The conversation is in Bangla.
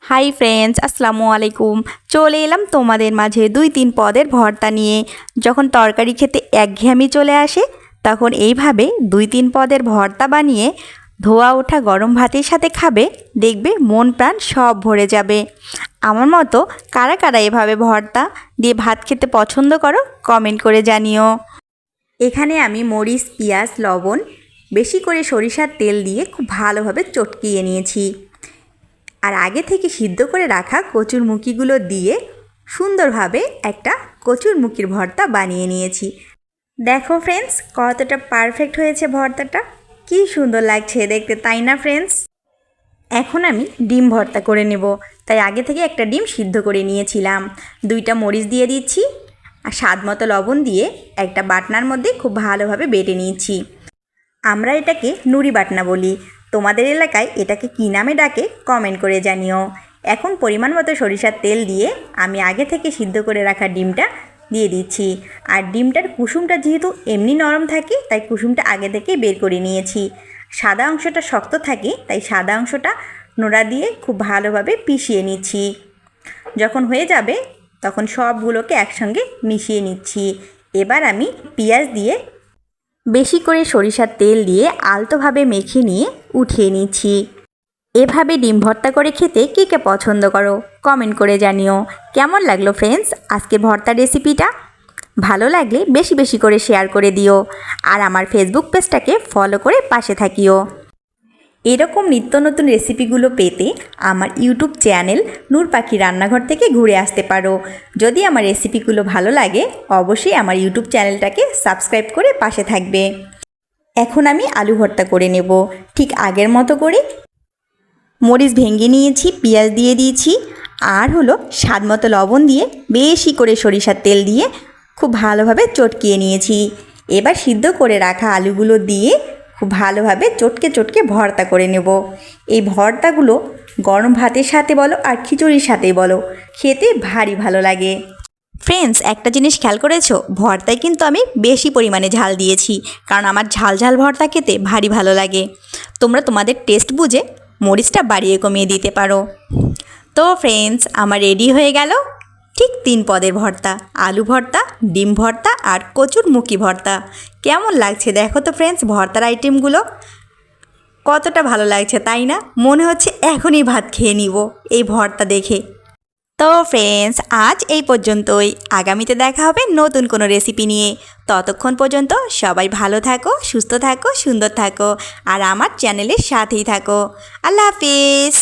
হাই ফ্রেন্ডস, আসসালামু আলাইকুম। চলে এলাম তোমাদের মাঝে 2-3 পদের ভর্তা নিয়ে। যখন তরকারি খেতে একঘেয়েমি চলে আসে তখন এইভাবে 2-3 পদের ভর্তা বানিয়ে ধোয়া ওঠা গরম ভাতের সাথে খাবে, দেখবে মন প্রাণ সব ভরে যাবে। আমার মতো কারা কারা এভাবে ভর্তা দিয়ে ভাত খেতে পছন্দ করো কমেন্ট করে জানিও। এখানে আমি মরিচ, পেঁয়াজ, লবণ, বেশি করে সরিষার তেল দিয়ে খুব ভালোভাবে চটকিয়ে নিয়েছি। আর আগে থেকে সিদ্ধ করে রাখা কচুরমুখিগুলো দিয়ে সুন্দরভাবে একটা কচুরমুখির ভর্তা বানিয়ে নিয়েছি। দেখো ফ্রেন্ডস, কতটা পারফেক্ট হয়েছে ভর্তাটা, কি সুন্দর লাগছে দেখতে, তাই না ফ্রেন্ডস? এখন আমি ডিম ভর্তা করে নেব, তাই আগে থেকে একটা ডিম সিদ্ধ করে নিয়েছিলাম। 2টা মরিচ দিয়ে দিচ্ছি আর স্বাদ মতো লবণ দিয়ে একটা বাটনার মধ্যে খুব ভালোভাবে বেটে নিয়েছি। আমরা এটাকে নুড়ি বাটনা বলি, তোমাদের এলাকায় এটাকে কী নামে ডাকে কমেন্ট করে জানিও। এখন পরিমাণ মতো সরিষার তেল দিয়ে আমি আগে থেকে সিদ্ধ করে রাখা ডিমটা দিয়ে দিচ্ছি। আর ডিমটার কুসুমটা যেহেতু এমনি নরম থাকে তাই কুসুমটা আগে থেকে বের করে নিয়েছি। সাদা অংশটা শক্ত থাকে তাই সাদা অংশটা নোড়া দিয়ে খুব ভালোভাবে পিষিয়ে নিচ্ছি। যখন হয়ে যাবে তখন সবগুলোকে একসঙ্গে মিশিয়ে নিচ্ছি। এবার আমি পেঁয়াজ দিয়ে বেশি করে সরিষার তেল দিয়ে আলতোভাবে মেখে নিয়ে উঠিয়ে নিচ্ছি। এভাবে ডিম ভর্তা করে খেতে কে কে পছন্দ করো কমেন্ট করে জানিও। কেমন লাগলো ফ্রেন্ডস আজকে ভর্তা রেসিপিটা? ভালো লাগলে বেশি বেশি করে শেয়ার করে দিও আর আমার ফেসবুক পেজটাকে ফলো করে পাশে থাকিও। এরকম নিত্য নতুন রেসিপিগুলো পেতে আমার ইউটিউব চ্যানেল নূর পাখি রান্নাঘর থেকে ঘুরে আসতে পারো। যদি আমার রেসিপিগুলো ভালো লাগে অবশ্যই আমার ইউটিউব চ্যানেলটাকে সাবস্ক্রাইব করে পাশে থাকবে। এখন আমি আলু ভর্তা করে নেব। ঠিক আগের মতো করে মরিচ ভেঙে নিয়েছি, পেঁয়াজ দিয়ে দিয়েছি আর হলো স্বাদ মতো লবণ দিয়ে বেশি করে সরিষার তেল দিয়ে খুব ভালোভাবে চটকিয়ে নিয়েছি। এবার সিদ্ধ করে রাখা আলুগুলো দিয়ে খুব ভালোভাবে চটকে চটকে ভর্তা করে নেব। এই ভর্তাগুলো গরম ভাতের সাথে বলো আর খিচুড়ির সাথেই বলো, খেতে ভারী ভালো লাগে। ফ্রেন্ডস, একটা জিনিস খেয়াল করেছো, ভর্তায় কিন্তু আমি বেশি পরিমাণে ঝাল দিয়েছি, কারণ আমার ঝাল ঝাল ভর্তা খেতে ভারী ভালো লাগে। তোমরা তোমাদের টেস্ট বুঝে মরিচটা বাড়িয়ে কমিয়ে দিতে পারো। তো ফ্রেন্ডস, আমার রেডি হয়ে গেল ঠিক 3 পদের ভর্তা, আলু ভর্তা, ডিম ভর্তা আর কচুরমুখী ভর্তা। কেমন লাগছে দেখো তো ফ্রেন্ডস, ভর্তার আইটেমগুলো কতটা ভালো লাগছে তাই না? মনে হচ্ছে এখনই ভাত খেয়ে নিব এই ভর্তা দেখে। তো ফ্রেন্ডস, আজ এই পর্যন্তই। আগামীতে দেখা হবে নতুন কোনো রেসিপি নিয়ে। ততক্ষণ পর্যন্ত সবাই ভালো থাকো, সুস্থ থাকো, সুন্দর থাকো আর আমার চ্যানেলের সাথেই থাকো। আল্লাহ হাফিজ।